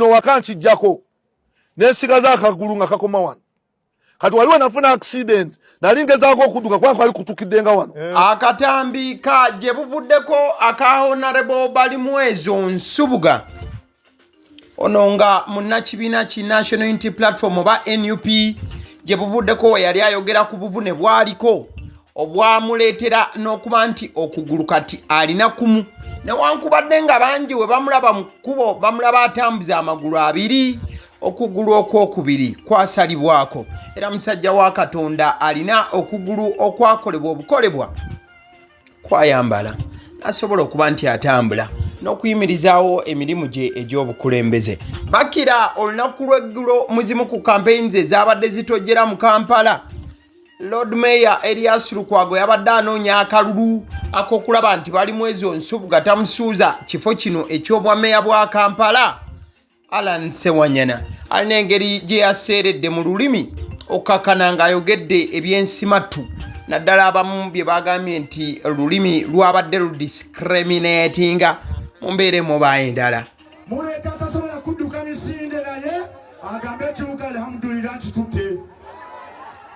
kino wakankijjako nesigaza akagulu nga kakoma wano kati waliwo nafuna accident nali ngezaako okudduka kubanga ali kutukidde nga wano. Akatambi ka gye buvuddeko aka Honorable Balimwezo Nsubuga ono nga munnakibiina ki National Unity Platform oba NUP gye buvuddeko yali ayogera ku buvune bwaliko obwamuleetera n'okuba nti okugulu kati alina kumu newankubadde nga bangi we bamulaba mu kkubo bamulaba atambuza amagulu abiri okugulu okwokubiri kwasalibwako era musajja wa Katonda alina okugulu okwakolebwa obukolebwa kwayambala nasobola okuba nti atambula n'okuyimirizaawo emirimu gye egy'obukulembeze. Bakira olunaku lw'eggulo muzimu ku campaigns ezabadde zitojjera mu Kampala. Lord Mayor Elias Lukwago yabadde anoonya akalulu ak'okulaba nti Balimwezo Nsubuga tamusuuza kifo kino eky'obwameya bwa Kampala. Allan Sewanyana alina engeri gye yaseeredde mu lulimi okkakkana ng'ayogedde ebyensimatu naddala abamu bye bagambye nti olulimi lwabadde ludiscriminatinga mu mbeera emuba endala. Muleeta atasobola kudduka misinde naye agambe ekibuga alhamdulillah nkitutte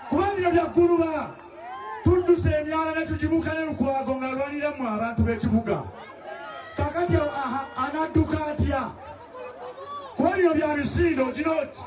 kuba bino byagguluba tudduse emyala ne tugibuka ne Lukwago ng'alwaniramu abantu b'ekibuga kakati anadduka atya kuba bino bya misinde oginoti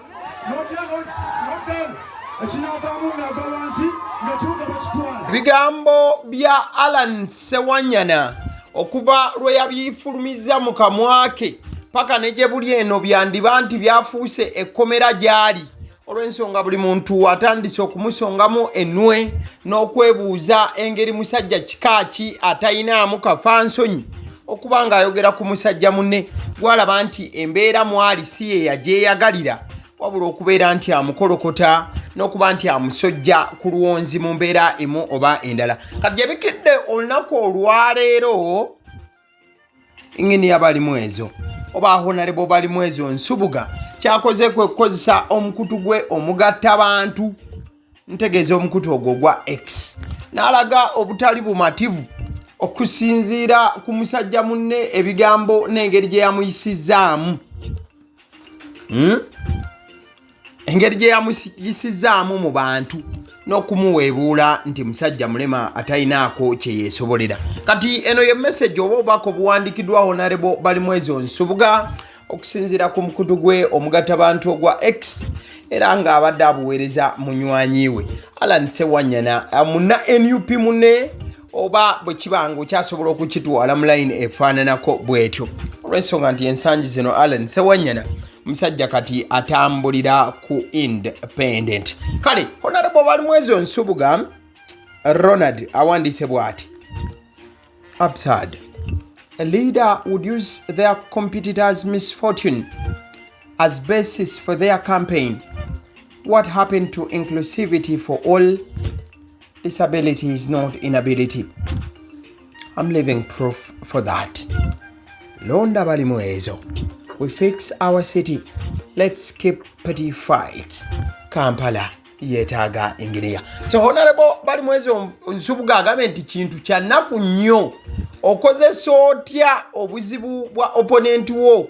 ekinavaamu ng'agwa wansi ng'ekibuga bakitwala. Bigambo bya Allan Sewanyana okuva lwe yabyifulumiza mu kamwa ke paka ne gye buli eno byandiba nti byafuuse ekkomera gy'ali olw'ensonga buli muntu atandise okumusongamu ennwe n'okwebuuza engeri musajja kikaaki atayinaamu kafansonyi okuba ng'ayogera ku musajja munne gwalaba nti embeera mwali si ye yagyeyagalira wabula okubeera nti amukolokota n'okuba nti amusojja ku luwonzi mu mbeera emu oba endala. Kati gye bikidde olunaku olwaleero ng'eni ya Balimwezo oba Honorable Balimwezo Nsubuga kyakoze kwe kukozesa omukutu gwe omugatta bantu ntegeeza omukutu ogwo gwa X n'alaga obutali bumativu okusinziira ku musajja munne ebigambo n'engeri gye yamuyisizaamu engeri gye yamuyisizaamu mu bantu n'okumuweebuula nti musajja mulema atayinaako kye yeesobolera. Kati eno ye message oba obubaka obuwandiikiddwa Honorable Balimwezo Nsubuga okusinziira ku mukutu gwe omugattabantu ogwa X era ng'abadde abuweereza munywanyi we Allan Sewanyana munna NUP munne oba bwe kibanga okyasobola okukitwala mu line efaananako bw'etyo olw'ensonga nti ensangi zino Allan Sewanyana musajja kati atambulira ku independent. Kale Honorable Balimwezo Nsubuga Ronald awandiise bw'ati: absurd. A leader would use their competitors' misfortune as basis for their campaign. What happened to inclusivity for all? Disability is not inability. I'm living proof for that. Londa Balimwezo. We fix our city. Let's keep petty fights. Kampala yetaaga engineer. So Honorable Balimwezo Nsubuga agambye nti kintu kya nnaku nnyo okozesa otya obuzibu bwa opponent wo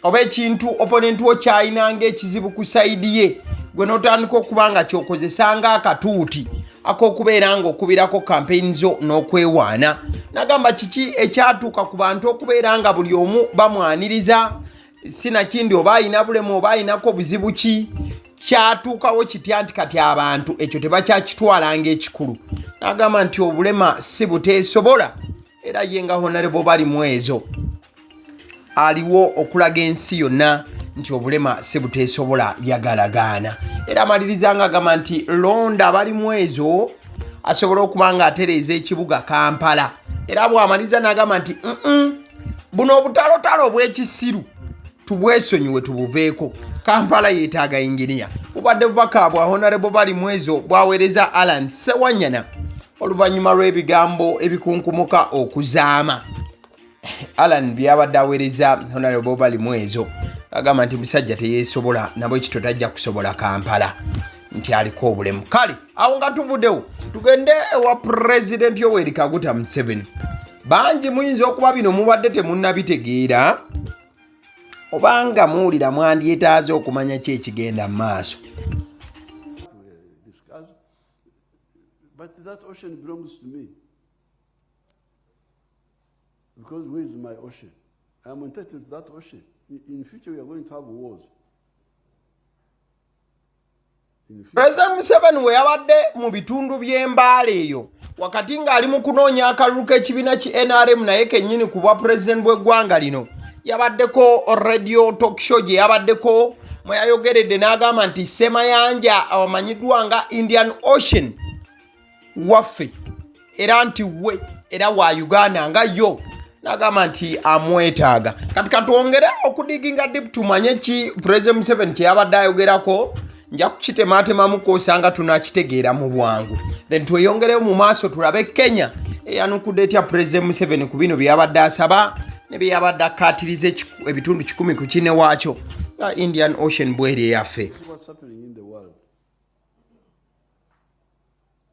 oba ekintu opponent wo kyayinanga ekizibu ku saidi ye gwe n'otandika okuba nga kyokozesanga akatuuti ak'okubeera ng'okubirako campaign zo n'okwewaana. Nagamba kiki ekyatuuka ku bantu okubeera nga buli omu bamwaniriza sinakindi oba ayina bulemu oba ayinako buzibu ki kyatuukawo kitya nti kati abantu ekyo tebakyakitwalanga ekikulu. Nagamba nti obulema si buteesobola era ye nga Honorable Balimwezo aliwo okulaga ensi yonna nti obulema si buteesobola yagalagaana. Era amaliriza nga agamba nti londa Balimwezo asobola okuba nga atereeza ekibuga Kampala era bw'amaliza n'agamba nti buno obutalotalo obw'ekisiru tubwesonyiwe tubuveeko. Kampala yeetaaga engineer. Bubadde bubaka bwa Honorable Balimwezo bwaweereza Allan Sewanyana oluvannyuma lw'ebigambo ebikunkumuka okuzaama. Allan byabadde aweereza Honorable Balimwezo agamba nti musajja teyeesobola nabwe ekito tajja kusobola Kampala nti aliko obulemu. Kale awo nga tuvuddewo tugende ewa President Yoweri Kaguta Museveni. Bangi muyinza okuba bino mubadde temunnabitegeera obanga muwulira mwandyetaaze okumanya ki ekigenda mu maaso. But that ocean belongs to me. Because where is my ocean? I am entitled to that ocean. In future, we are going to have wars. President Museveni we yabadde mu bitundu by'embaala eyo wakati ng'ali mu kunoonya akalulu k'ekibiina ki NRM naye kennyini ku bwa president bw'eggwanga lino yabaddeko radio talk show gye yabaddeko mwe yayogeredde n'agamba nti Sewanyana amanyiddwa nga Indian Ocean waffe era nti we era wa Uganda nga yo n'agamba nti amwetaaga. Kati katwongere okudiginga dip tumanye ki President Museveni kye yabadde ayogerako nja kukitematemamu kosanga tunakitegeera mu bwangu then tweyongereyo mu maaso tulabe Kenya eyanukudde etya President Museveni ku bino bye yabadde asaba ne bye yabadde akkaatiriza ebitundu 10 ku kine waakyo nga Indian Ocean bweri eyaffe. What's happening in the world?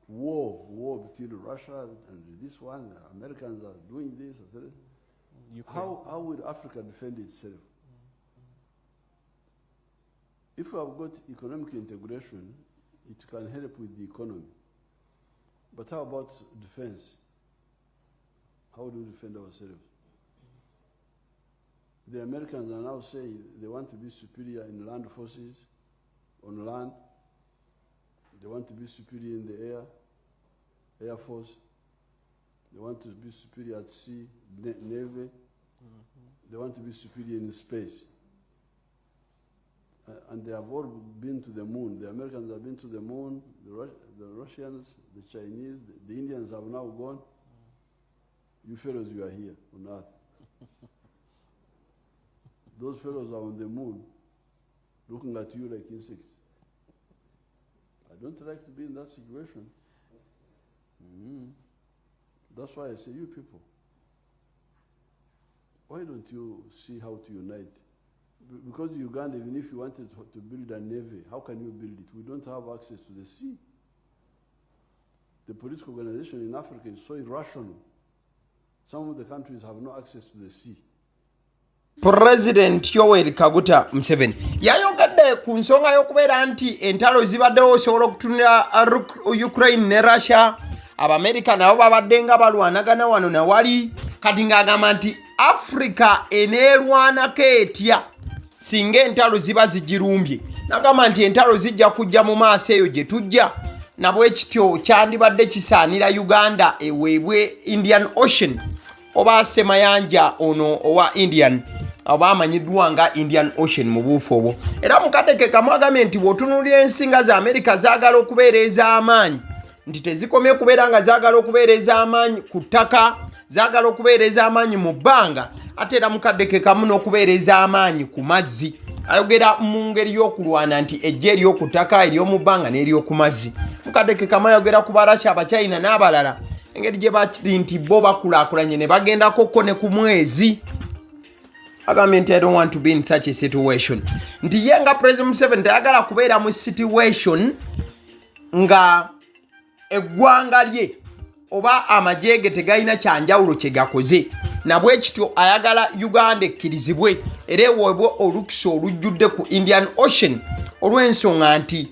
War between Russia and this one. Americans are doing this. How will Africa defend itself? If we have got economic integration, it can help with the economy. But how about defense? How do we defend ourselves? The Americans are now saying they want to be superior in land forces, on land. They want to be superior in the air force. They want to be superior at sea, navy. They want to be superior in space. And they have all been to the moon. The Americans have been to the moon, the Russians, the Chinese, the Indians have now gone. You fellows, you are here on Earth. Those fellows are on the moon, looking at you like insects. I don't like to be in that situation. That's why I say, you people, why don't you see how to unite? Because Uganda, even if you wanted to build a navy, how can you build it? We don't have access to the sea. The political organization in Africa is so irrational. Some of the countries have no access to the sea. President Yoweri Kaguta Museveni yayogedde ku nsonga y'okubeera nti entalo zibaddewo osobola okutunira Ukraine ne Russia Abamerika nabo babadde nga balwanagana wano na wali kati ng'agamba nti Africa eneerwanako etya singa entalo ziba zigirumbye n'agamba nti entalo zijja kujja mu maaso eyo gye tujja nabwe kityo kyandibadde kisaanira Uganda eweebwe Indian Ocean oba Sewanyana ono owa Indian oba amanyiddwa nga Indian Ocean mu buufu obwo era mukadeke kamu agambye nti bw'otunuulira ensinga za Amerika zaagala okubeera ez'amaanyi nti tezikomye kubeera nga zaagala okubeera ez'amaanyi ku ttaka zaagala okubeera ez'amaanyi mu bbanga ate era mukadeke kamu n'okubeera ez'amaanyi ku mazzi ayogera mu ngeri y'okulwana nti ejja ery'oku ttaka ery'omu bbanga n'ery'oku mazzi mukadeke kamu ayogera ku Barasha Abachina n'abalala engeri gye bakiri nti bo bakulaakulanye ne bagendako ne ku mwezi agambye nti I don't want to be in such a situation nti ye nga President Museveni tayagala kubeera mu situation nga eggwanga lye oba amajege tegayina kyanjawulo kye gakoze nabwe kityo ayagala Uganda ekkirizibwe era eweebwe olukusa olujjudde ku Indian Ocean olw'ensonga nti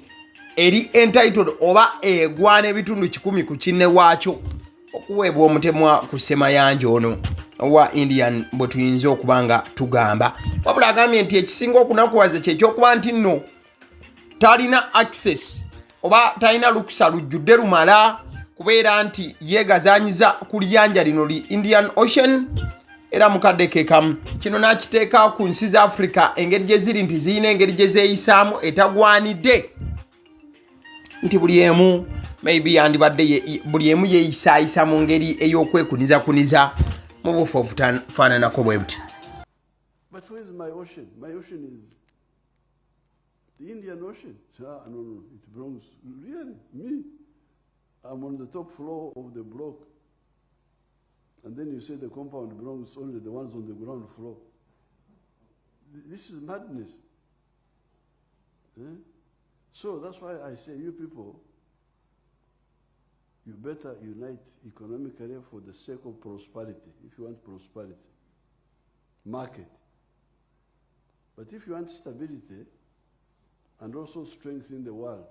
eri entitled oba egwana ebitundu 10 ku kinne waakyo okuweebwa omutemwa ku Sewanyana ono owa Indian bwe tuyinza okuba nga tugamba wabula agambye nti ekisinga okunakuwaza kyekyokuba nti nno talina access oba talina lukusa lujjudde lumala kubeera nti yeegazaanyiza ku liyanja lino li Indian Ocean era mukadeke kamu kino n'akiteeka ku nsi za Africa engeri gye ziri nti ziyina engeri gye zeeyisaamu etagwanidde nti buli emu maybe yandibadde buli emu yeeyisaayisa mu ngeri ey'okwekunizakuniza mu bufu obufaananako bwe buti. But where is my ocean? My ocean is the Indian Ocean. No, it belongs really me. I'm on the top floor of the block. And then you say the compound belongs only the ones on the ground floor. This is madness. So that's why I say, you people, you better unite economically for the sake of prosperity. If you want prosperity, market. But if you want stability and also strength in the world,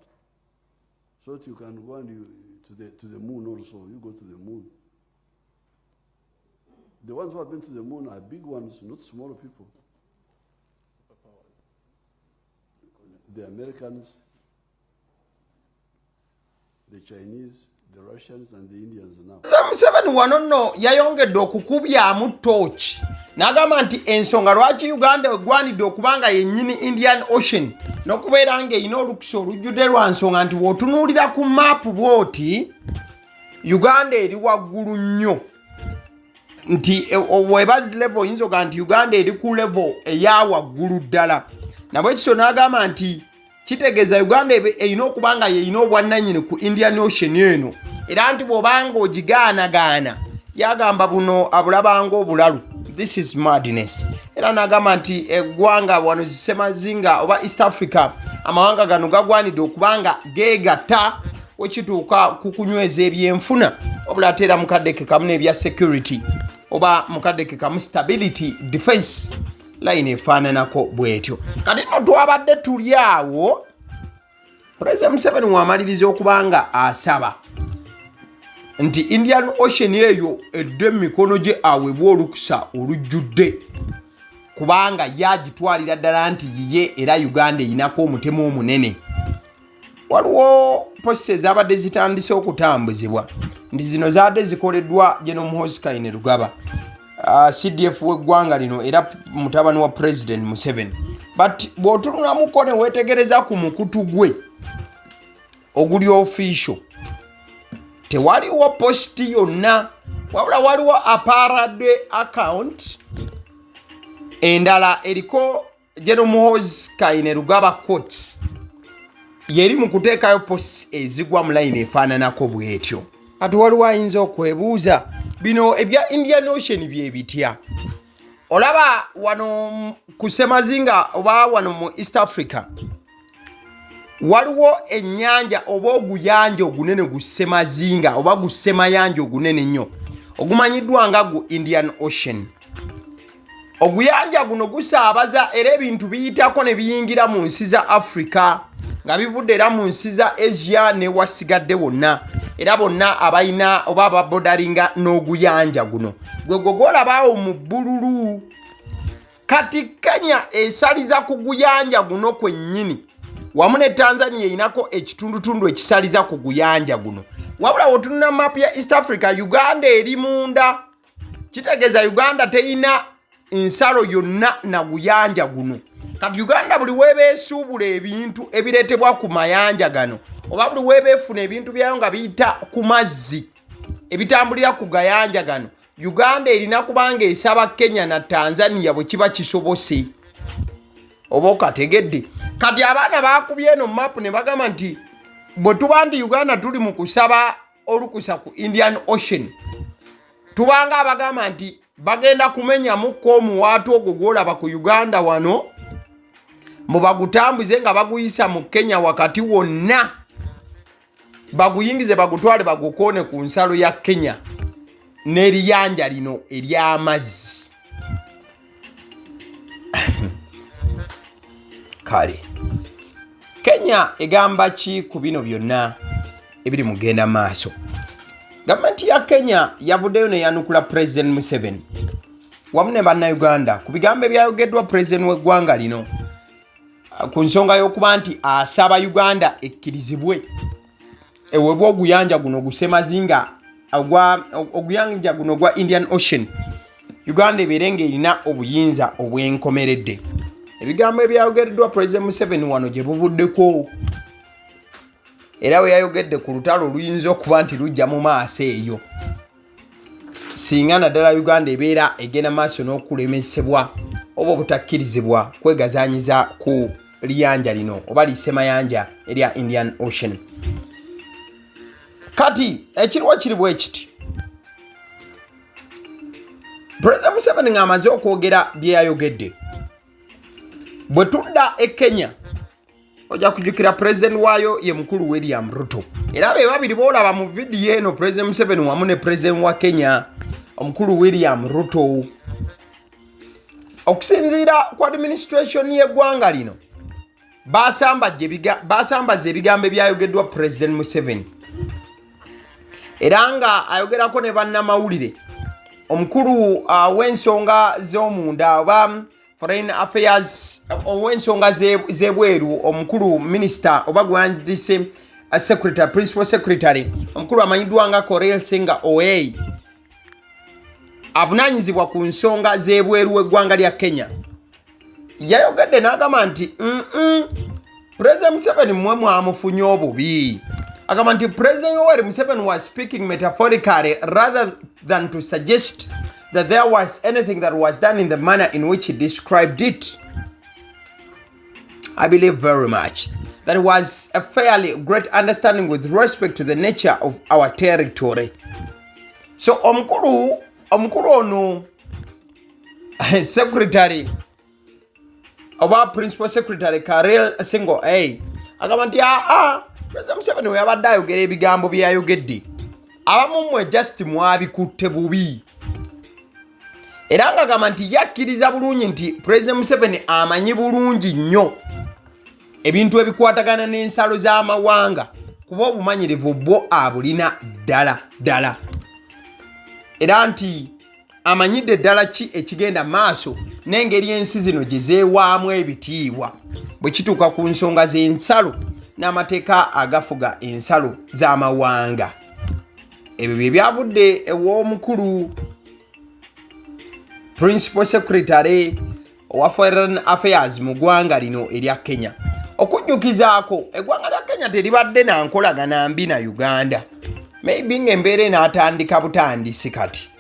so that you can go and to the moon also, you go to the moon. The ones who have been to the moon are big ones, not smaller people. The Americans, the Chinese, the Russians, and the Indians now. Museveni wano nno yayongedde okukubyamu torch n'agamba nti ensonga lwaki Uganda egwanidde okubanga yennyini Indian Ocean n'okubeera ng'erina olukusa olujjudde lwa nsonga nti bw'otunuulira ku maapu bw'oti Uganda eri waggulu nnyo nti webazi level oyinza oga nti Uganda eri ku level eya waggulu ddala nabwe kiso n'agamba nti kitegeeza Uganda erina okuba nga yerina obwannannyini ku Indian Ocean eno era nti bw'obanga ogigaanagaana yagamba buno abulabanga obulalu. This is madness. Era n'agamba nti eggwanga wano zisemazinga oba East Africa amawanga gano gagwanidde okubanga geegatta wekituuka ku kunyweza ebyenfuna obula ate era mukaddeke kamu n'ebya security oba mukaddeke kamu stability defense line efaananako bwetyo. Kati nno twabadde tuli awo President Museveni w'amaliriza okubanga asaba nti Indian Ocean eyo edde mikono gye aweebwa olukusa olujjudde kubanga yagitwalira ddala nti yiye era Uganda eyinako omutemu omunene. Waliwo posi ezabadde zitandise okutambuzibwa nti zino zaadde zikoleddwa General Muhoozi Rugaba CDF w'eggwanga lino era mutabani wa President Museveni. But bw'otunulamuko ne weetegereza ku mukutu gwe oguli official tewaliwo posti yonna wabula waliwo aparade account endala eriko General Muhoozi Rugaba Courts yeri mu kuteekayo posti ezigwa mu line efaananako bwetyo. Ati waliwo ayinza okwebuuza bino ebya Indian Ocean bye bitya? Olaba wano ku Semazinga oba wano mu East Africa waliwo ennyanja oba oguyanja ogunene gu Semazinga oba gu Semayanja ogunene nnyo ogumanyiddwa nga gu Indian Ocean. Oguyanja guno gusaabaza era ebintu biyitako ne biyingira mu nsi za Africa nga bivudde era mu nsi za Asia ne wasigadde wonna era bonna abayina oba ababodalinga n'oguyanja guno gwe gwolabaawo mu bbululu. Kati Kenya esaliza ku guyanja guno kwennyini wamu ne Tanzania eyinako ekitundutundu ekisaliza ku guyanja guno. Wabula wotununa map ya East Africa Uganda eri munda kitegeeza Uganda teyina nsalo yonna na guyanja guno. Kati Uganda buli weebeesuubula ebintu ebireetebwa ku mayanja gano oba buli weebeefuna ebintu byayo nga biyita ku mazzi ebitambulira ku gayanja gano Uganda erina kubanga esaba Kenya na Tanzania bwe kiba kisobose oba okategedde. Kati abaana bakubye eno mapu ne bagamba nti bwe tuba ndi Uganda tuli mu kusaba olukusa ku Indian Ocean tubanga abagamba nti bagenda kumenyamuko omuwaatu ogwo gwolaba ku Uganda wano mubagutambuze nga baguyisa mu Kenya wakati wonna baguyingize bagutwale bagukoone ku nsalo ya Kenya n'eriyanja lino ery'amazzi. Kale Kenya egamba ki ku bino byonna ebiri mugenda maaso? Gavumenti ya Kenya yavuddeyo ne yanukula President Museveni wamu ne bannayuganda ku bigambo ebyayogeddwa President w'eggwanga lino ku nsonga y'okuba nti asaba Uganda ekkirizibwe eweebwa oguyanja guno gusemazinga oguyanja guno gwa Indian Ocean Uganda ebeere ng'erina obuyinza obwenkomeredde. Ebigambo ebyayogeddwa President Museveni wano gye buvuddeko era we yayogedde ku lutalo oluyinza okuba nti lujja mu maaso eyo singa naddala Uganda ebeera egenda maaso n'okulemesebwa oba obutakkirizibwa kwegazaanyiza ku liyanja lino oba lisemayanja erya Indian Ocean. Kati ekiriwo kiri bwe kiti President Museveni ng'amaze okwogera bye yayogedde bwe tudda e Kenya ojja kujjukira President waayo ye mukulu William Ruto era be babiri boolaba mu vidiyo eno President Museveni wamu ne President wa Kenya omukulu William Ruto okusinziira ku administration y'eggwanga lino basambaza ebigambo ebyayogeddwa President Museveni era nga ayogerako ne bannamawulire omukulu w'ensonga z'omunda oba foreign affairs ow'ensonga z'ebweru omukulu minister oba gwandise secretary principal secretary omukulu amanyiddwa nga Corel Senga Oei avunaanyizibwa ku nsonga z'ebweru w'eggwanga lya Kenya yayogedde n'agamba nti President Museveni mmwe mwamufunye obubi agamba nti President Yoweri Museveni was speaking metaphorically rather than to suggest that there was anything that was done in the manner in which he described it. I believe very much that it was a fairly great understanding with respect to the nature of our territory. So omukulu ono secretary oba principal secretary Karel Singo agamba nti President Museveni we yabadde ayogera ebigambo byayogedde abamu mmwe just mwabikutte bubi era nga agamba nti yakkiriza bulungi nti President Museveni amanyi bulungi nnyo ebintu ebikwatagana n'ensalo z'amawanga kuba obumanyirivu bwo abulina ddala era nti amanyidde ddala ki ekigenda maaso n'engeri ensi zino gye zeewaamu ebitiibwa bwe kituuka ku nsonga z'ensalo n'amateeka agafuga ensalo z'amawanga. Ebyo bye byavudde ew'omukulu principal secretary owa foreign affairs mu ggwanga lino erya Kenya okujjukizaako eggwanga lya Kenya teribadde na nkolagana mbi na Uganda maybe ng'embeera enaatandika butandisi kati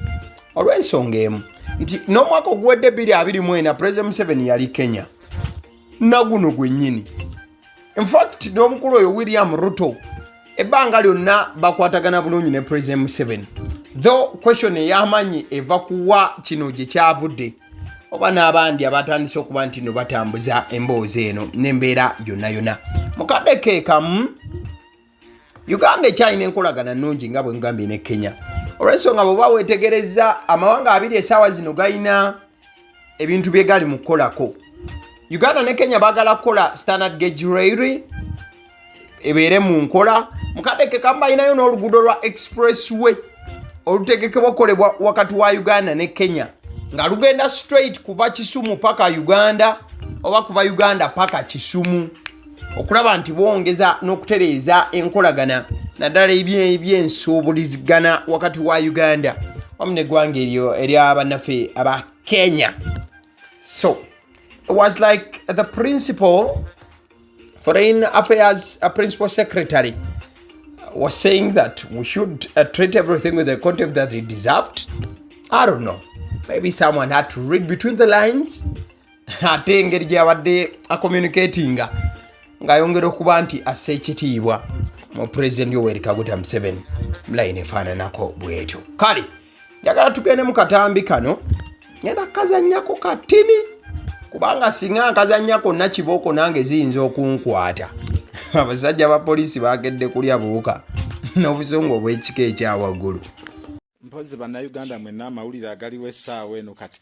olw'ensonga emu nti n'omwaka oguwedde 2024 President Museveni yali Kenya naguno gwennyini. In fact n'omukulu oyo William Ruto ebbanga lyonna bakwatagana bulungi ne President Museveni though question ey'amanyi eva kuwa kino gye kyavudde oba n'abandi abatandise okuba nti no batambuza emboozi eno n'embeera yonna mu kadde kamu Uganda ekyalina enkolagana nnungi nga bwe ngambye ne Kenya olw'ensonga bw'oba weetegereza amawanga abiri essaawa zino galina ebintu bye gali mu kukolako. Uganda ne Kenya baagala kukola standard gauge railway ebeere mu nkola mu kadde kamu balinayo n'oluguudo lwa expressway olutegekebwa okukolebwa wakati wa Uganda ne Kenya nga lugenda straight kuva Kisumu paka Uganda oba kuva Uganda paka Kisumu okulaba nti bwongeza n'okutereeza enkolagana naddala ebyensuubulizigana wakati wa Uganda wamu n'eggwanga eryo ery'abannaffe aba Kenya. So it was like the principal foreign affairs principal secretary was saying that we should treat everything with the contempt that it deserved. I don't know. Maybe someone had to read between the lines. Ate engeri gy'abadde communicating ng'ayongera okuba nti asse ekitiibwa mu President Yoweri Kaguta Museveni mulayini efaananako bw'etyo. Kale njagala tugende mu katambi kano ngenda kazannyako katini kubanga singa nkazannyako nakibooko nange ziyinza okunkwata. Abasajja ba poliisi baagedde kulya buuka n'obusungu obw'ekika ekyawaggulu. Mpozi bannayuganda mwenna amawulire agaliwo essaawa eno kati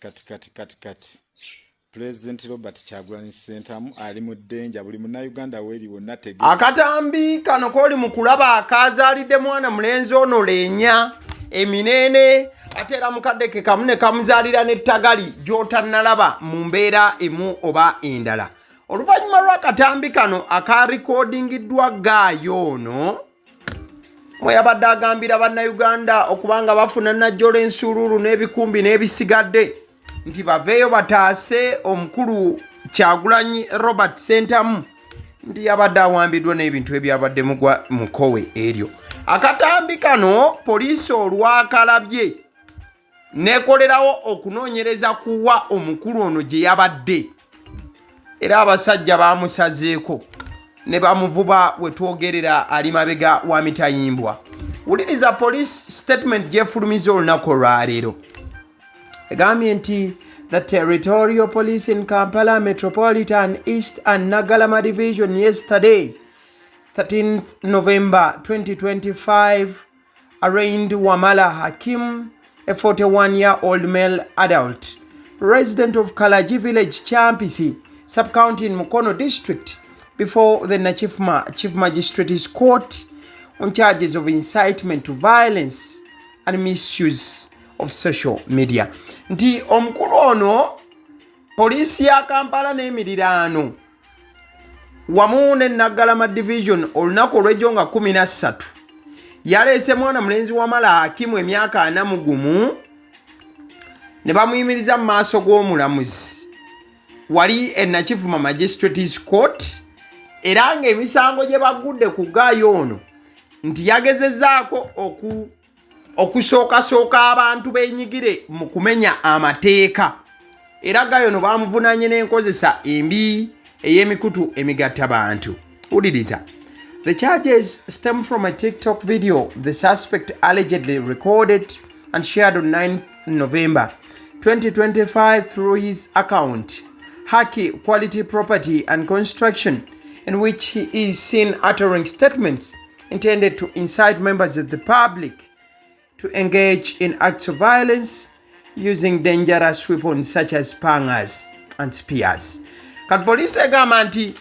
President Robert Kyagulanyi Ssentamu ali mu ddenja buli munnayuganda weeri wonna tegeera. Akatambi kano kooli mu kulaba akazaalidde mwana mulenzi ono leenya eminene ate era mukadde ke kamu ne kamuzaalira n'ettagali gy'otannalaba mu mbeera emu oba endala. Oluvannyuma lw'akatambi kano akarekodingiddwa Gaayo ono mwe yabadde agambira bannayuganda okubanga bafuna najjola ensuululu n'ebikumbi n'ebisigadde nti baveeyo bataase omukulu Kyagulanyi Robert Ssentamu nti yabadde awambiddwa n'ebintu ebyabadde mugwa mu kkowe eryo. Akatambi kano poliisi olwakalabye nekolerawo okunoonyereza kuwa omukulu ono gye yabadde era abasajja baamusazeeko ne bamuvuba we twogerera ali mabega wa mitayimbwa. Wuliriza police statement gyefulumiza olunaku olwaleero egambye nti the territorial police in Kampala Metropolitan East and Nagalama Division yesterday 13th November 2025 arraigned Wamala Hakim, a 41-year-old male adult resident of Kalaji village, Champisi, sub-county in Mukono district, before the Nachifma Chief Magistrate's Court on charges of incitement to violence and misuse of social media. Ndi omukulu ono polisi ya Kampala n'emirirano wamu ne Naggalama division olunaku olw'ejjo nga 13 yaleese mwana mulenzi wamala hakimu emyaka 4 ne bamuyimiriza mu maaso g'omulamuzi wali e Nakifuma Magistrates Court, era ng'emisango gye bagudde ku Gayo ono nti yagezezzaako okusookasooka abantu beenyigire mu kumenya amateeka, era Gayo ono baamuvunaanye n'enkozesa embi ey'emikutu emigatta bantu. Wuliriza. The charges stem from a TikTok video the suspect allegedly recorded and shared on 9th November 2025 through his account, Haki Quality Property and Construction, in which he is seen uttering statements intended to incite members of the public to engage in acts of violence using dangerous weapons such as pangas and spears. Kat police egamba nti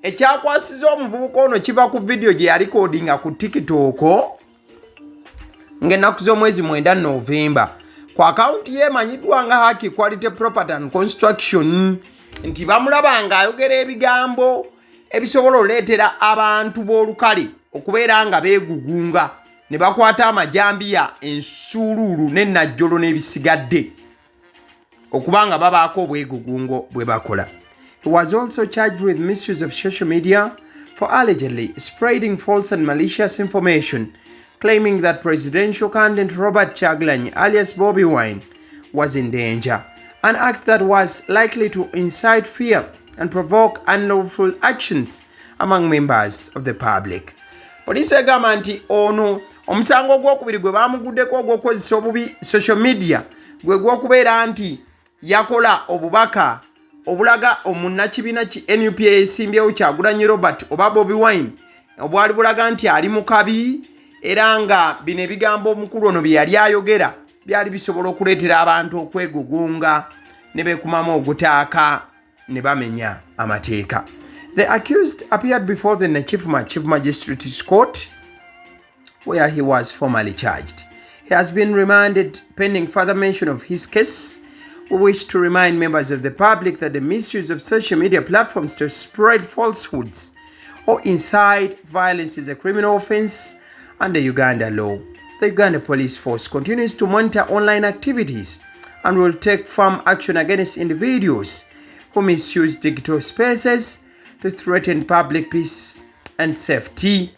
ekyakwasiza omuvubuka ono kiva ku video gye yarekodinga ku TikTok ng'ennaku z'omwezi 9 Novemba ku akaunti ye emanyiddwa nga Haki Quality Property and Construction, nti bamulaba ng'ayogera ebigambo ebisobola oleetera abantu b'olukale okubeera nga beegugunga ne bakwata amajambiya, ensuuluulu n'ennajjolo n'ebisigadde okuba nga babaako obwegugungo bwe bakola. He was also charged with misuse of social media for allegedly spreading false and malicious information, claiming that presidential candidate Robert Kyagulanyi alias Bobi Wine was in danger, an act that was likely to incite fear and provoke unlawful actions among members of the public. Police egamba nti ono omusango ogwokubiri gwe baamuguddeko ogw'okukozesa obubi social media gwe gw'okubeera nti yakola obubaka obulaga omunnakibiina ki NUP esimbyewo Kyagulanyi Robert oba Bobi Wine obwali bulaga nti ali mu kabi, era nga bino ebigambo omukulu ono bye yali ayogera byali bisobola okuleetera abantu okwegugunga ne beekumamu ogutaaka ne bamenya amateeka. The accused appeared before the Nakifuma Chief Magistrate's Court, where he was formally charged. He has been remanded pending further mention of his case. We wish to remind members of the public that the misuse of social media platforms to spread falsehoods or incite violence is a criminal offense under Uganda law. The Uganda Police Force continues to monitor online activities and will take firm action against individuals who misuse digital spaces to threaten public peace and safety.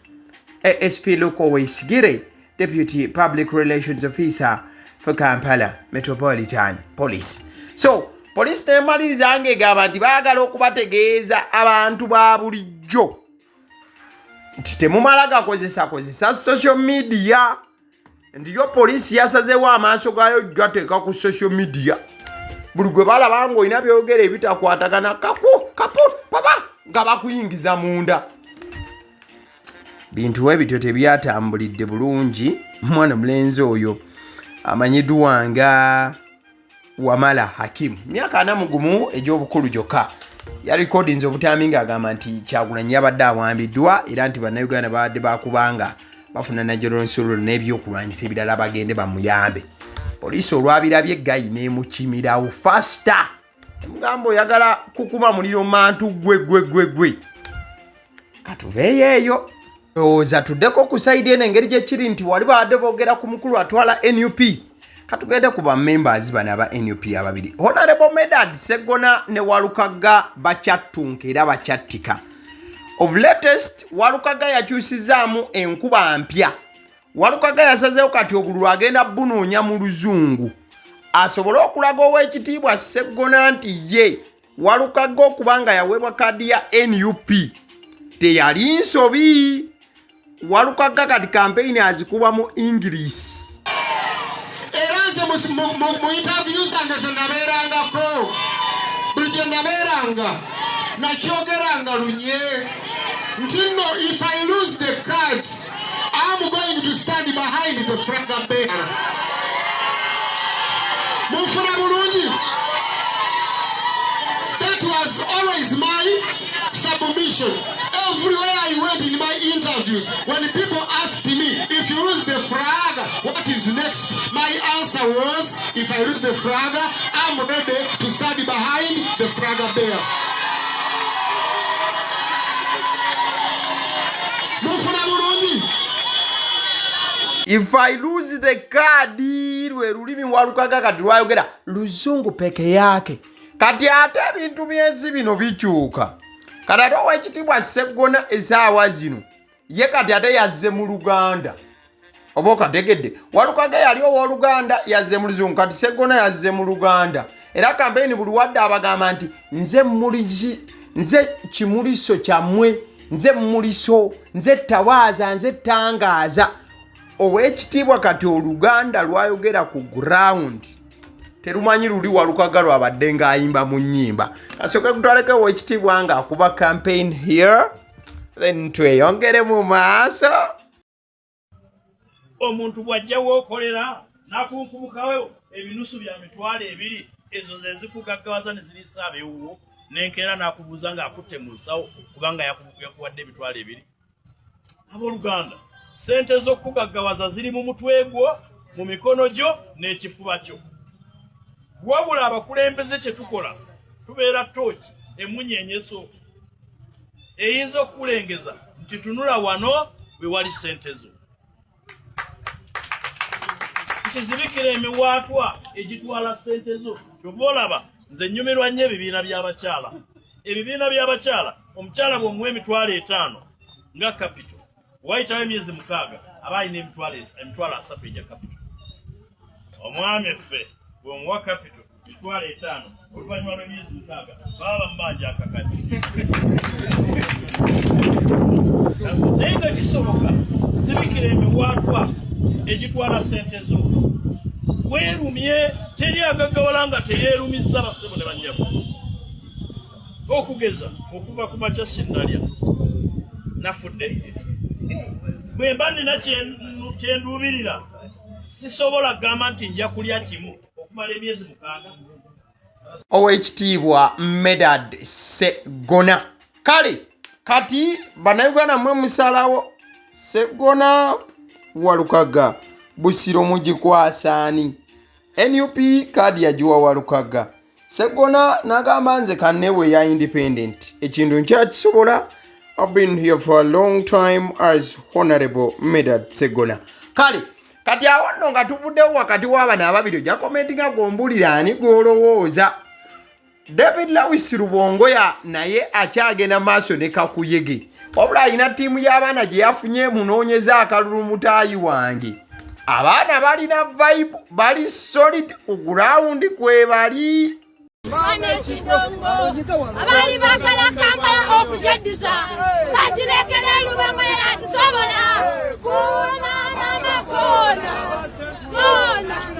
ASP Loko Weisigire, Deputy Public Relations Officer for Kampala Metropolitan Police. So, police temaliriza ng'egamba nti baagala okubategeeza abantu ba bulijjo nti temumala gakozesa social media, nti yo police yasazeewo amaaso gaayo gateeka ku social media. Buli gwe balaba ng'olina byogera ebitakwatagana papa nga bakuyingiza munda. Bintu we bityo tebyatambulidde bulungi. Mwana mulenzi oyo amanyiddwa nga Wamala Hakimu, myaka 4 egy'obukulu gyokka, yarekodinze obutami ng'agamba nti Kyagulanyi yabadde awambiddwa era nti bannayuganda babadde bakubanga bafuna najjolo nsuululo n'ebyokulwanyisa ebirala bagende bamuyambe. Poliisi olwabirabye Gayi n'emukimirawo fasta. Emugambo oyagala kukuma muliro mantu gwe. Katuveeyo eyo. Ndowooza tuddeko ku sayidi eno engeri gye kiri nti wali badde boogera ku mukulu atwala NUP. Katugende ku bamembers bano aba NUP ababiri. Honorable Medad Segona ne Walukaga bakyattunka era bakyattika. Of latest, Walukaga yakyusizaamu enkuba mpya. Walukaga yasazeewo kati obululu agenda bunoonya mu luzungu asobole okulaga ow'ekitiibwa Segona nti ye Walukaga okubanga yaweebwa kadi ya NUP teyali nsobi. Walukaga kati campaign azikuba mu English. Era mu interview zange zenabeerangako buli gye nabeeranga nakyogeranga lunye nti no, if I lose the card I'm going to stand behind the flag bearer. Mufuna bulungi That was always my submission. Everywhere I went in my interviews, when people asked me, if you lose the flag, what is next? My answer was, if I lose the flag, I'm ready to stand behind the flag there. If I lose the card, lwe lulimi Walukaga kati lwayogera luzungu peke yake. Kati ate ebintu by'ensi bino bikyuka. Kati ate Oweekitiibwa Sseggona essaawa zino ye kati ate yazze mu Luganda. Oba okategedde Walukaga yali ow'Oluganda yazze mu Luzungu, kati Sseggona yazze mu Luganda. Era kampeyini buli wadde abagamba nti nze kimuliso kyammwe, nze muliso, nze ttawaaza, nze ttangaaza. Oweekitiibwa kati Oluganda lwayogera ku ground terumanyi luli Walukaga lwabadde ng'ayimba mu nnyimba. Kasooke kutwaleko Oweekitiibwa ng'akuba campaign here, then tweyongere mu maaso. Omuntu bw'ajja w'okolera n'akunkubukawo ebinusu bya mitwalo 2 ezo ze zikugaggawaza ne zirisa abewuwo n'enkeera n'akubuuza ng'akutte mu nsawo kubanga yakuwadde emitwalo 2. Abooluganda, sente z'okugaggawaza ziri mu mutwe gwo, mu mikono gyo n'ekifuba kyo. Wabula abakulembeze kye tukola tubeera tooki emunyeenyeso eyinza okukulengeza nti tunula wano we wali sente zo. Kizibikira emiwaatwa egitwala sente zo. Kyova olaba nze nnyumirwa nnyo ebibiina by'abakyala. Ebibiina by'abakyala omukyala bw'omuwa emitwalo 5 nga kapito wayitawo emyezi 6 aba alina emitwalo 3 egya kapito. Omwami ffe bw'omuwa kapito emitwalo 5 oluvannyuma lw'emyezi 6 baba bamubanja akakati. Naye nga kisoboka zibikira emiwaatwa egitwala sente zo. Weerumye teri agaggawala nga teyeerumizza bassebo ne bannyabo. Okugeza okuva ku makya sinnalya nafudde. Bwe mba nina kyenduubirira sisobola kugamba nti nja kulya kimu okumala emyezi 6. Oweekitiibwa Medad Sseggona. Kale kati bannayuganda mmwe musalawo Sseggona Walukaga Busiro mugikwasaani. NUP kaadi yagiwa Walukaga. Sseggona n'agamba nze kannewe ya independent. Ekintu nkyakisobola. I've been here for a long time as Honorable Medad Sseggona. Kale kati awo nno nga tuvuddewo wakati w'abana ababiri ojja komenti nga gombulira ani gw'olowooza. David Lawis Rubongoya naye akyagenda maaso ne kakuyege. Wabula alina ttiimu y'abaana gye yafunye munoonyeza akalulu mutaayi wange. Abaana balina vibe, bali solid ku ground kwe bali. Abali bakala Kampala okujaddiza bagirekera Lubongoya yakisobola kona mama kona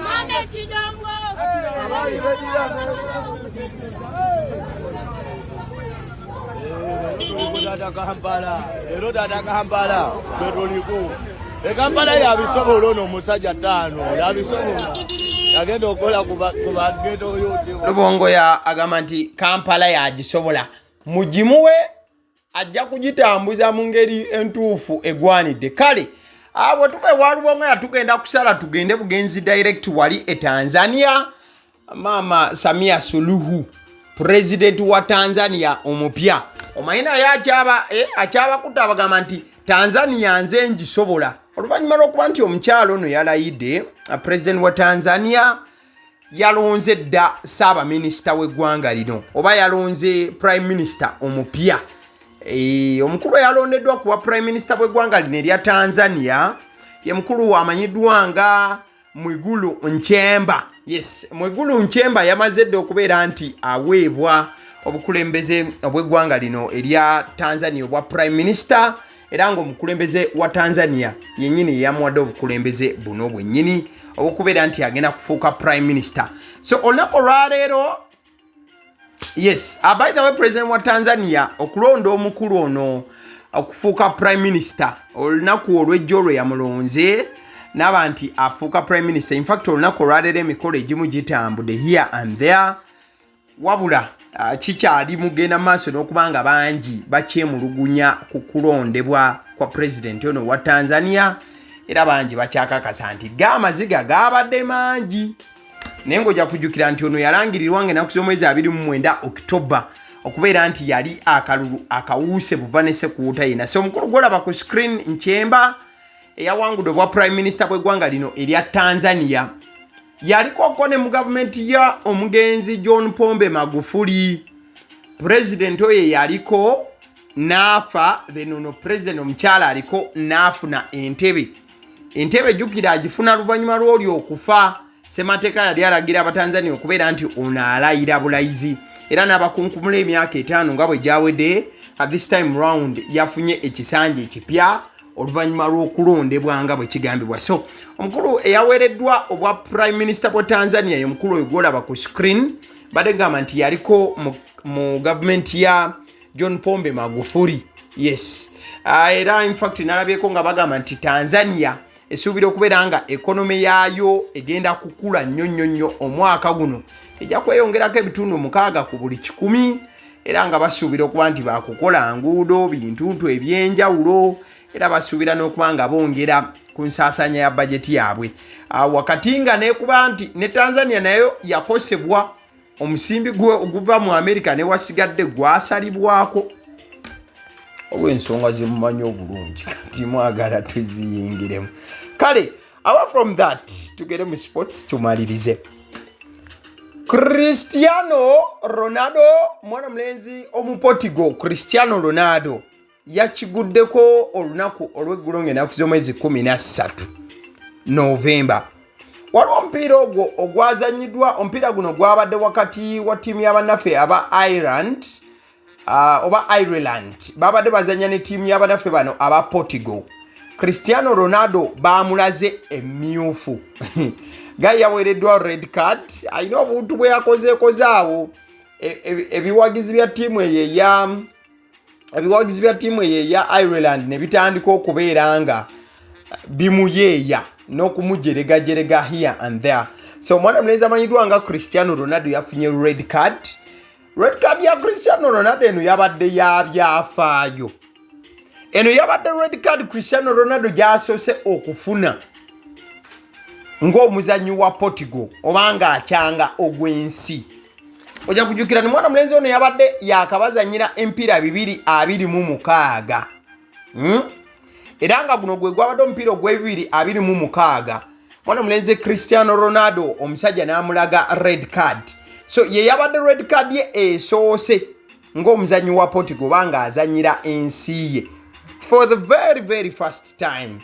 mame kidongo Dada Kampala Pedroliko Kampala yabisobola ono musajja 5 yabisobola agenda okola kuba gendo yote. Lubongoya agamba nti Kampala yagisobola mugimuwe ajja kugitambuza mu ngeri entuufu egwanidde. Kale abo tube wa Lubongoya tugenda kusala tugende bugenzi direct wali Tanzania. Mama Samia Suluhu president wa Tanzania omupya omayina akyaba kutabagamba nti Tanzania nze ngisobola. Oluvannyuma lw'okuba nti omukyalo ono yalayidde president wa Tanzania yalonze dda Ssaabaminisita w'eggwanga lino oba yalonze prime minister omupya. Omukulu yalondeddwa kuba prime minister w'eggwanga lino erya Tanzania ye mukulu amanyiddwa nga Mwigulu Nchemba. Yes, Mwigulu Nchemba yamaze dda okubeera nti aweebwa obukulembeze obw'eggwanga lino erya Tanzania obwa prime minister. Era ng'omukulembeze wa Tanzania yennyini yamuwadde obukulembeze buno bwennyini obw'okubeera nti agenda kufuuka prime minister. So olunaku olwaleero, yes, by the way, president wa Tanzania okulonda omukulu ono okufuuka prime minister olunaku olw'ejjo lwe yamulonze n'aba nti afuuka prime minister. In fact olunaku olwaleero emikolo egimu gitambudde here and there, wabula kikyali mugenda maaso n'okubanga bangi bakyemulugunya ku kulondebwa kwa president ono wa Tanzania era bangi bakyakakasa nti g'amaziga gaabadde mangi naye ng'ojja kujjukira nti ono yalangirirwa ng'ennaku z'omwezi 29 Oktoba okubeera nti yali akalulu akawuuse buva ne sekuuta yina. So omukulu gwolaba ku screen Nchemba eyawangudde obwa prime minister bw'eggwanga lino erya Tanzania yalikoko ne mu gavumenti ya omugenzi John Pombe Magufuli. President oye yaliko naafa, then ono president omukyala aliko naafuna entebe jjukira agifuna luvannyuma lw'oli okufa. Ssemateeka yali alagira abatanzania okubeera nti ono alayira bulayizi era n'abakunkumula emyaka 5 nga bwe gyawedde. At this time round yafunye ekisanja ekipya oluvannyuma lw'okulondebwa nga bwe kigambibwa. So omukulu eyaweereddwa obwa prime minister bwa Tanzania ye mukulu oyo gwolaba ku screen badde gamba nti yaliko mu gavumenti ya John Pombe Magufuli. Yes, era in fact nalabyeko nga bagamba nti Tanzania esuubira okubeera nga ekonome yaayo egenda kukula nnyo omwaka guno ejja kweyongerako ebitundu 6 ku buli 100 era nga basuubira okuba nti bakukola nguudo bintuntu ebyenjawulo era basuubira n'okuba nga bongera ku nsaasanya ya bajeti yaabwe. Wakati nga neekuba nti ne Tanzania nayo yakosebwa omusimbi oguva mu Amerika ne wasigadde gwasalibwako olw'ensonga zemumanyi obulungi kati mwagala tuziyingiremu. Kale away from that tugere mu sports tumalirize. Cristiano Ronaldo mwana mulenzi omuportugal Cristiano Ronaldo yakiguddeko olunaku olw'eggulo ng'ennaku z'omwezi 13 Novemba. Waliwo omupiira ogwo ogwazanyiddwa. Omupiira guno gwabadde wakati wa ttiimu y'abannaffe aba Ireland oba Ireland babadde bazanya ne ttiimu y'abannaffe bano aba Portugal. Cristiano Ronaldo baamulaze emmyufu gayi yaweereddwa red card. Alina obuntu bwe yakozeekozaawo ebiwagizi bya ttiimu eyo eya Ireland ne bitandika okubeera nga bimuyeeya n'okumujeregajerega here and there. So omwana mulenzi amanyiddwa nga Cristiano Ronaldo yafunye red card. Red card ya Cristiano Ronaldo eno yabadde ya byafaayo. Eno yabadde red card Cristiano Ronaldo gy'asoose okufuna ng'omuzannyi wa Portugal obanga akyanga ogw'ensi. Ojja kujjukira ni mwana mulenzi ono yabadde yakabazanyira empiira 226 era nga guno gwe gwabadde omupiira ogw'226 mwana mulenzi Cristiano Ronaldo omusajja n'amulaga red card. So ye yabadde red card ye esoose ng'omuzannyi wa Portugal obanga azanyira ensi ye for the very first time.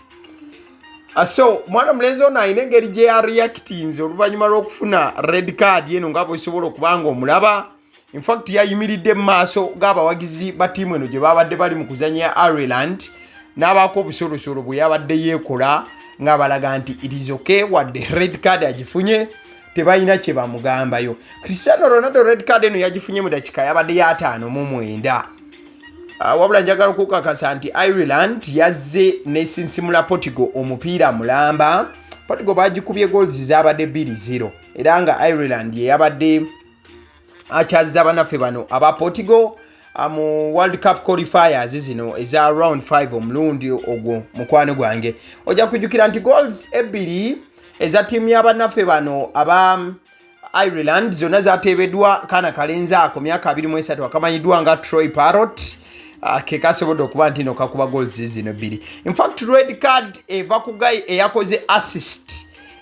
So mwana mulenzi ono ayina engeri gye yareactinze oluvannyuma lw'okufuna red card eno nga bwesobola okubanga omulaba. In fact yayimiridde mu maaso g'abawagizi ba ttiimu eno gye babadde bali mu kuzanya Ireland n'abaako obusolosolo bwe yabadde yeekola ng'abalaga nti it is okay wadde red card agifunye tebalina kye bamugambayo. Cristiano Ronaldo red card eno yagifunye mu dakika yabadde ya 59. Wabula njagala okukakasa nti Ireland yazze nesinsimula Portugal omupiira mulamba. Portugal bagikubye goals zabadde 2-0 era nga Ireland ye yabadde akyazza bannaffe bano aba Portugal mu World Cup qualifiers zino eza round 5 omulundi ogwo mukwano gwange. Ojja kujjukira nti goals 2 eza ttiimu y'abannaffe bano aba Ireland zonna zateebeddwa kaana kalenzi ako myaka 23 akamanyiddwa nga Troy Parrott. Ke kasobodde okuba nti no kakuba goals zino 2. In fact red card eva ku guy eyakoze assist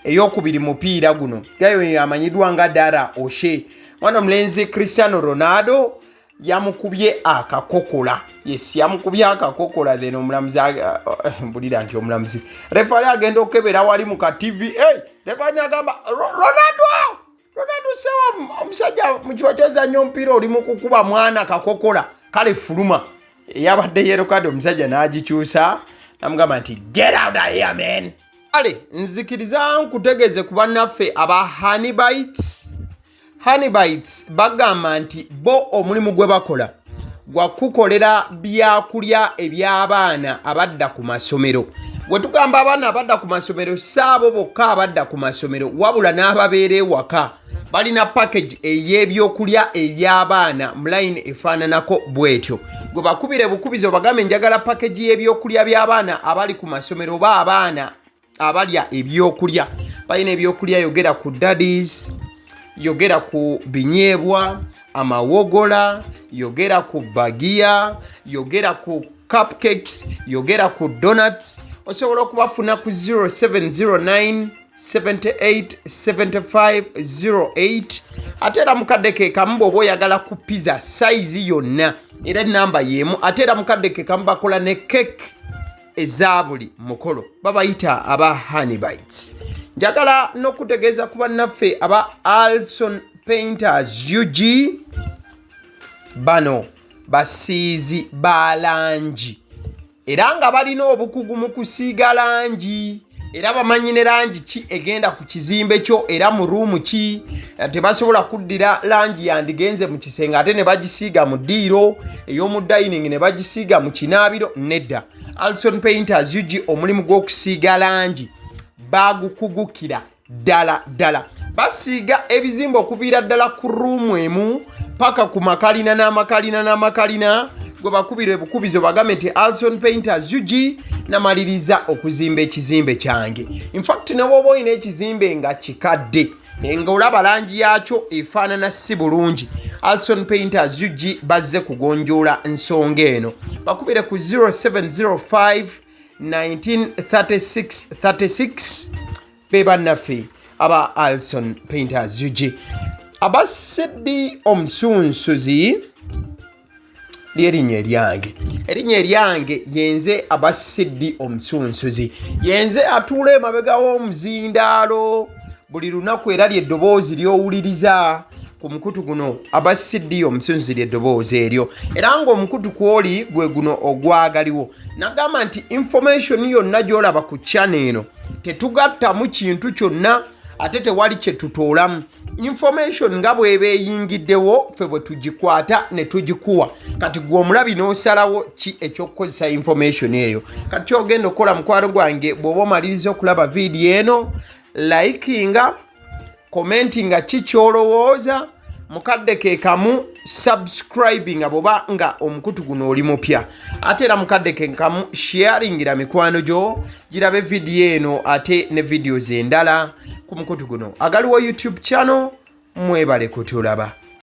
ey'okubiri mupiira guno gayo amanyiddwa nga Dara Oshe. Mwana mulenzi Cristiano Ronaldo yamukubye akakokola. Yes, yamukubye akakokola then omulamuzi mbulira nti omulamuzi referee agenda okebera wali mu ka TV. Referee agamba Ronaldo sewa omusajja mu kifo ky'ozannya omupiira oli mu kukuba mwana kakokola kale fuluma. Yabadde yellow card omusajja n'agikyusa namugamba nti get out of here man. Kale nzikiriza nkutegeeze ku bannaffe aba Honeybites bagamba nti bo omulimu gwe bakola gwa kukolera byakulya eby'abaana abadda ku masomero. Bwe tugamba abaana abadda ku masomero saabo bokka abadda ku masomero wabula n'ababeera ewaka balina package ey'ebyokulya eby'abaana mu line efaananako bwetyo. Gwe bakubire bukubizo bagambe njagala package y'ebyokulya by'abaana abali ku masomero oba abaana abalya ebyokulya. Balina ebyokulya yogera ku daddies, yogera ku binyeebwa, amawogola, yogera ku bagiya, yogera ku cupcakes, yogera ku donuts. Osobola okubafuna ku 0709 787508 ate era mukadde ke kamu bw'oba oyagala ku pizza size yonna era namba y'emu. Ate era mukadde ke kamu bakola ne cake eza buli mukolo babayita aba honey bites. Njagala n'okutegeeza ku bannaffe aba Allan Painters UG, bano basiizi ba langi era nga balina obukugu mu kusiiga langi era bamanyi ne langi ki egenda ku kizimbe kyo era mu ruumu ki. Tebasobola kuddira langi yandigenze mu kisenge ate ne bagisiiga mu ddiiro ey'omu dining ne bagisiiga mu kinaabiro. Nedda, Allan Painters UG omulimu gw'okusiiga langi bagukugukira ddala. Basiiga ebizimbe okuviira ddala ku ruumu emu paka ku makalina n'amakalina. Gwe bakubira ebukubizo bagambe nti Allan Painters UG namaliriza okuzimba ekizimbe kyange. In fact ne bw'oba olina ekizimbe nga kikadde nga olaba langi yaakyo efaanana si bulungi, Allan Painters UG bazze kugonjoola nsonga eno. Bakubire ku 0705 193636 be bannaffe aba Allan Painters UG. Aba Sedi Omusunsuzi erinnya eryange yenze aba Sedi Omusunsuzi, yenze atuula emabega w'omuzindaalo buli lunaku era ly'eddoboozi ly'owuliriza ku mukutu guno aba Sedi Omusunsuzi ly'eddoboozi eryo era ng'omukutu kwoli gwe guno ogwagaliwo. Nagamba nti information yonna gy'olaba ku channel eno tetugattamu kintu kyonna ate tewali kye tutoolamu. Information nga bw'eba eyingiddewo ffe bwe tugikwata ne tugikuwa. Kati gwe omulabi n'osalawo ki eky'okukozesa information eyo. Kati ky'ogenda okukola mukwano gwange bw'oba omaliriza okulaba vidiyo eno, likinga, commentinga ki ky'olowooza, mukadde ke kamu subscribinga bw'oba nga omukutu guno oli mupya. Ate era mukadde ke kamu sharingira mikwano gyo girabe vidiyo eno ate ne videos endala ku mukutu guno. Agaliwo YouTube channel, mwebale kutulaba.